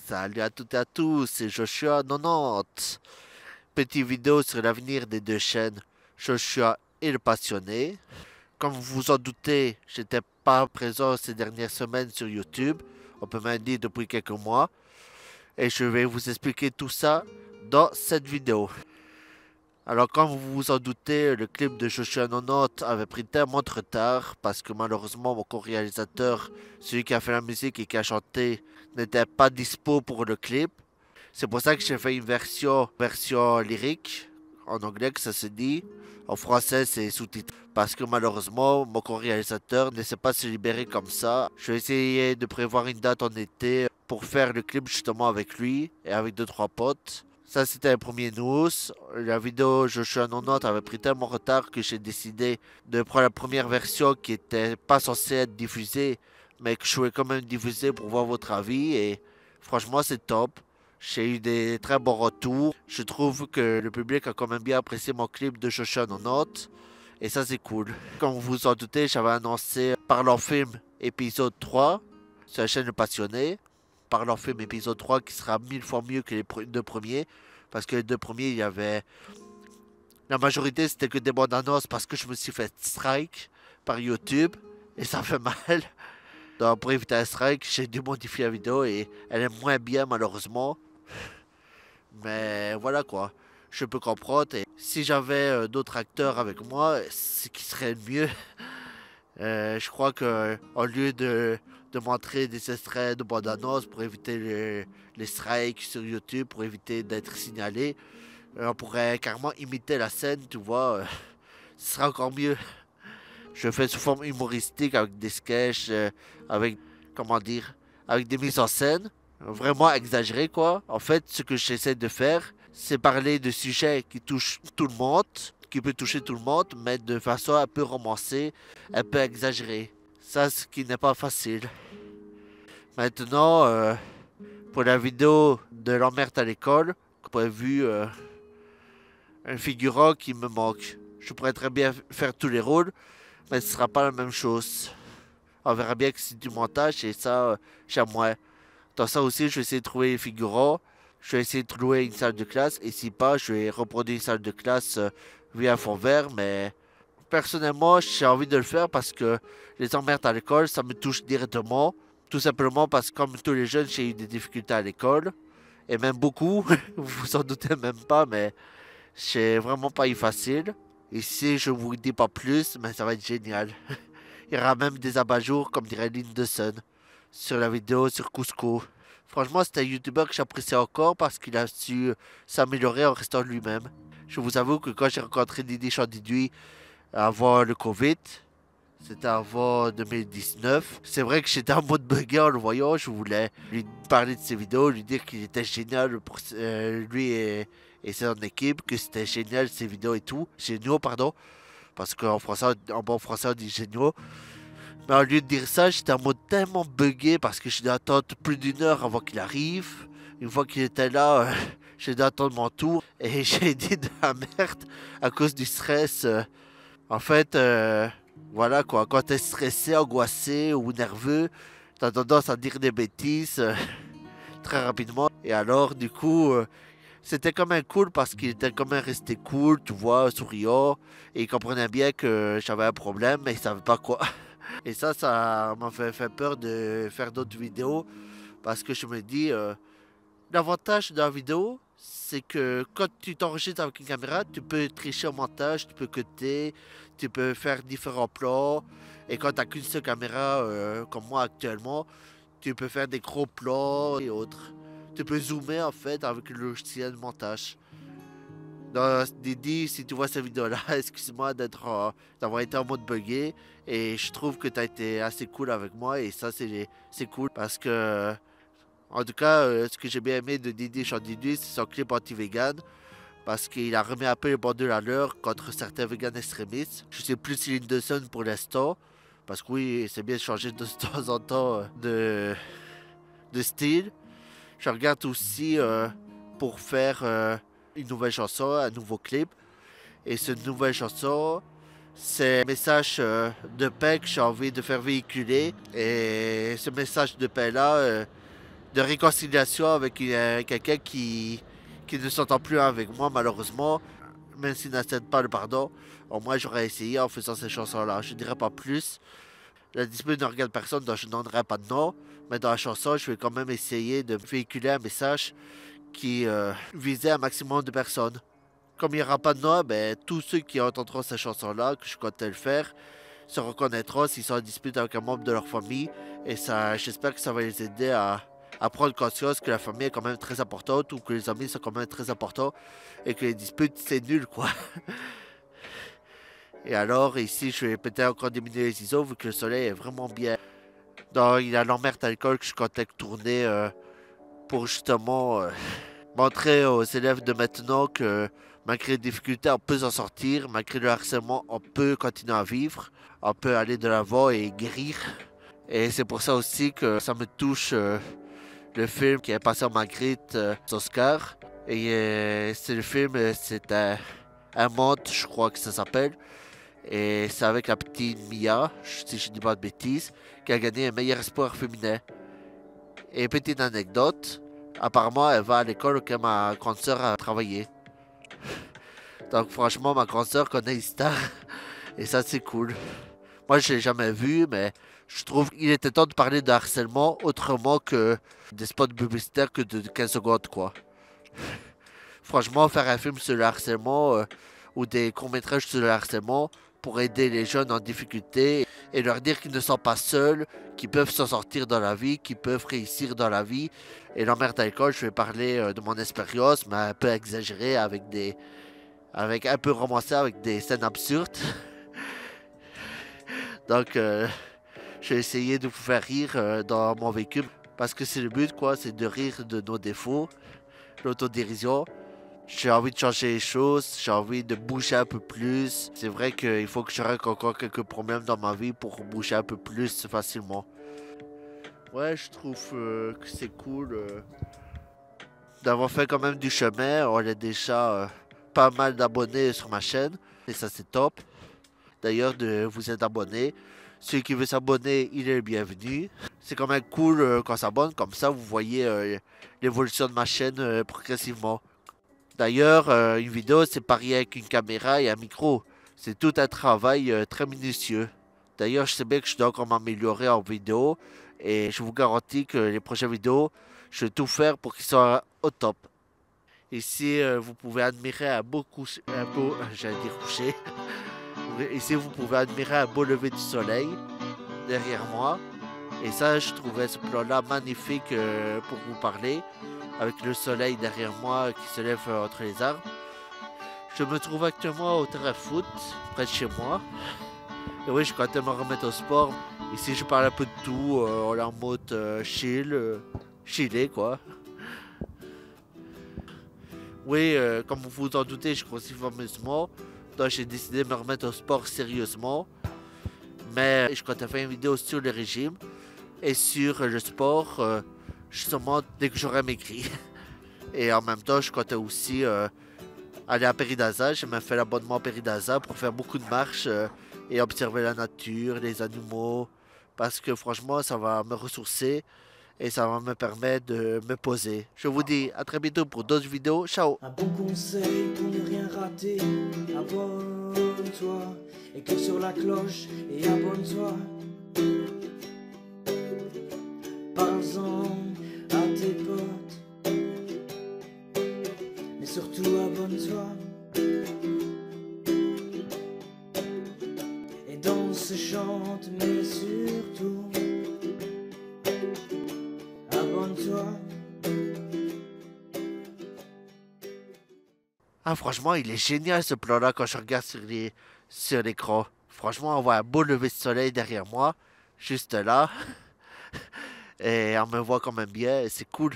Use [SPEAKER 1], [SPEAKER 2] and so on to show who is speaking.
[SPEAKER 1] Salut à toutes et à tous, c'est Joshua 90. Petite vidéo sur l'avenir des deux chaînes, Joshua et le passionné. Comme vous vous en doutez, j'étais pas présent ces dernières semaines sur YouTube, on peut même dire depuis quelques mois, et je vais vous expliquer tout ça dans cette vidéo. Alors comme vous vous en doutez, le clip de Joshua 90 avait pris tellement de retard parce que malheureusement mon co-réalisateur, celui qui a fait la musique et qui a chanté, n'était pas dispo pour le clip. C'est pour ça que j'ai fait une version lyrique, en anglais que ça se dit. En français, c'est sous-titré. Parce que malheureusement, mon co-réalisateur ne sait pas se libérer comme ça. Je vais essayer de prévoir une date en été pour faire le clip justement avec lui et avec deux trois potes. Ça, c'était le premier news. La vidéo Joshua 90 avait pris tellement retard que j'ai décidé de prendre la première version qui était pas censée être diffusée, mais que je voulais quand même diffuser pour voir votre avis. Et franchement, c'est top. J'ai eu des très bons retours. Je trouve que le public a quand même bien apprécié mon clip de Joshua 90. Et ça, c'est cool. Comme vous vous en doutez, j'avais annoncé Parlons Film épisode 3 sur la chaîne Le Passionné. Parlons Film épisode 3 qui sera mille fois mieux que les deux premiers. Parce que les deux premiers, il y avait. La majorité, c'était que des bandes annonces parce que je me suis fait strike par YouTube. Et ça fait mal. Donc, pour éviter un strike, j'ai dû modifier la vidéo et elle est moins bien, malheureusement. Mais voilà quoi, je peux comprendre. Et si j'avais d'autres acteurs avec moi, ce qui serait le mieux. Je crois que au lieu de montrer des extraits de bande annonce pour éviter les strikes sur YouTube, pour éviter d'être signalé, on pourrait carrément imiter la scène, tu vois. Ce serait encore mieux. Je fais sous forme humoristique avec des sketchs, avec, comment dire, avec des mises en scène vraiment exagérées quoi. En fait, ce que j'essaie de faire, c'est parler de sujets qui touchent tout le monde, qui peut toucher tout le monde, mais de façon un peu romancée, un peu exagérée. Ça, ce qui n'est pas facile. Maintenant, pour la vidéo de l'emmerde à l'école, prévu un figurant qui me manque. Je pourrais très bien faire tous les rôles, mais ce sera pas la même chose. On verra bien que c'est du montage et ça, j'aime moins. Dans ça aussi, je vais essayer de trouver les figurants. Je vais essayer de trouver une salle de classe. Et si pas, je vais reproduire une salle de classe via fond vert. Mais personnellement, j'ai envie de le faire parce que les emmerdes à l'école, ça me touche directement. Tout simplement parce que comme tous les jeunes, j'ai eu des difficultés à l'école. Et même beaucoup. Vous vous en doutez même pas, mais c'est vraiment pas eu facile. Ici, je vous dis pas plus, mais ça va être génial. Il y aura même des abat-jours, comme dirait Lindeson, sur la vidéo sur Cusco. Franchement, c'est un youtubeur que j'apprécie encore parce qu'il a su s'améliorer en restant lui-même. Je vous avoue que quand j'ai rencontré Didi Chandidui avant le Covid, c'était avant 2019, c'est vrai que j'étais en mode bugger en le voyant. Je voulais lui parler de ses vidéos, lui dire qu'il était génial pour lui et son équipe, que c'était génial ses vidéos et tout. Géniaux, pardon. Parce qu'en français, en bon français, on dit géniaux. Mais au lieu de dire ça, j'étais en mode tellement buggé parce que je dû attendre plus d'une heure avant qu'il arrive. Une fois qu'il était là, j'ai dû attendre mon tour et j'ai dit de la merde à cause du stress. En fait, voilà quoi, quand t'es stressé, angoissé ou nerveux, t'as tendance à dire des bêtises très rapidement. Et alors, du coup, c'était quand même cool parce qu'il était quand même resté cool, tu vois, souriant. Et il comprenait bien que j'avais un problème, mais il savait pas quoi. Et ça m'a fait peur de faire d'autres vidéos parce que je me dis, l'avantage de la vidéo, c'est que quand tu t'enregistres avec une caméra, tu peux tricher au montage, tu peux cutter, tu peux faire différents plans. Et quand tu n'as qu'une seule caméra, comme moi actuellement, tu peux faire des gros plans et autres. Tu peux zoomer en fait avec le logiciel de montage. Non, Didi, si tu vois cette vidéo-là, excuse-moi d'avoir été en mode buggé. Et je trouve que tu as été assez cool avec moi. Et ça, c'est cool. Parce que, en tout cas, ce que j'ai bien aimé de Didi Chandidui, c'est son clip anti-vegan. Parce qu'il a remis un peu les pendules à l'heure contre certains vegan extrémistes. Je sais plus si Lindeson pour l'instant. Parce que oui, c'est bien de changer de temps en temps de style. Je regarde aussi pour faire une nouvelle chanson, un nouveau clip. Et cette nouvelle chanson, c'est un message de paix que j'ai envie de faire véhiculer. Et ce message de paix-là, de réconciliation avec quelqu'un qui ne s'entend plus avec moi, malheureusement. Même s'il n'accepte pas le pardon, au moins j'aurais essayé en faisant ces chansons-là. Je ne dirais pas plus. La dispute ne regarde personne, donc je ne donnerai pas de nom. Mais dans la chanson, je vais quand même essayer de véhiculer un message qui visait un maximum de personnes. Comme il n'y aura pas de nom, ben, tous ceux qui entendront cette chanson-là, que je comptais le faire, se reconnaîtront s'ils sont en dispute avec un membre de leur famille. Et ça, j'espère que ça va les aider à prendre conscience que la famille est quand même très importante ou que les amis sont quand même très importants et que les disputes, c'est nul, quoi. Et alors, ici, je vais peut-être encore diminuer les ISO vu que le soleil est vraiment bien. Donc, il y a l'emmerde alcool que je comptais tourner pour justement montrer aux élèves de maintenant que malgré les difficultés, on peut s'en sortir, malgré le harcèlement, on peut continuer à vivre, on peut aller de l'avant et guérir. Et c'est pour ça aussi que ça me touche le film qui est passé en Magritte Oscar. Et c'est le film, c'est un monde, je crois que ça s'appelle. Et c'est avec la petite Mia, si je dis pas de bêtises, qui a gagné un meilleur espoir féminin. Et petite anecdote, apparemment elle va à l'école auquel ma grande sœur a travaillé. Donc franchement ma grande sœur connaît Ista et ça c'est cool. Moi je l'ai jamais vu mais je trouve qu'il était temps de parler de harcèlement autrement que des spots publicitaires que de 15 secondes quoi. Franchement faire un film sur le harcèlement ou des courts-métrages sur le harcèlement pour aider les jeunes en difficulté et leur dire qu'ils ne sont pas seuls, qu'ils peuvent s'en sortir dans la vie, qu'ils peuvent réussir dans la vie. Et l'emmerde à l'école, je vais parler de mon expérience, mais un peu exagérée, avec un peu romancé, avec des scènes absurdes. Donc, je vais essayer de vous faire rire dans mon vécu, parce que c'est le but, quoi, c'est de rire de nos défauts, l'autodérision. J'ai envie de changer les choses, j'ai envie de bouger un peu plus. C'est vrai qu'il faut que je règle encore quelques problèmes dans ma vie pour bouger un peu plus facilement. Ouais, je trouve que c'est cool d'avoir fait quand même du chemin. On a déjà pas mal d'abonnés sur ma chaîne et ça c'est top. D'ailleurs, de vous être abonné. Celui qui veut s'abonner, il est le bienvenu. C'est quand même cool qu'on s'abonne, comme ça vous voyez l'évolution de ma chaîne progressivement. D'ailleurs, une vidéo, c'est pareil avec une caméra et un micro. C'est tout un travail très minutieux. D'ailleurs, je sais bien que je dois encore m'améliorer en vidéo. Et je vous garantis que les prochaines vidéos, je vais tout faire pour qu'ils soient au top. Ici, vous pouvez admirer un beau coucher, j'allais dire coucher. Ici, vous pouvez admirer un beau lever du soleil derrière moi. Et ça, je trouvais ce plan-là magnifique pour vous parler. Avec le soleil derrière moi qui se lève entre les arbres. Je me trouve actuellement au terrain de foot, près de chez moi. Et oui, je comptais me remettre au sport. Ici, je parle un peu de tout, en mode chill, chillé quoi. Oui, comme vous vous en doutez, je grossis fameusement. Donc j'ai décidé de me remettre au sport sérieusement. Mais je comptais faire une vidéo sur le régime et sur le sport, justement dès que j'aurai maigri. Et en même temps, je comptais aussi aller à Péridaza. J'ai même fait l'abonnement à Péridaza pour faire beaucoup de marches et observer la nature, les animaux. Parce que franchement, ça va me ressourcer et ça va me permettre de me poser. Je vous dis à très bientôt pour d'autres vidéos. Ciao!
[SPEAKER 2] Un bon conseil pour ne rien rater, abonne-toi et clique sur la cloche et abonne-toi. Parle-en à tes potes, mais surtout abonne-toi. Et danse, chante, mais surtout abonne-toi.
[SPEAKER 1] Ah, franchement, il est génial ce plan-là quand je regarde sur l'écran. Franchement, on voit un beau lever de soleil derrière moi, juste là. Et on me voit quand même bien, et c'est cool.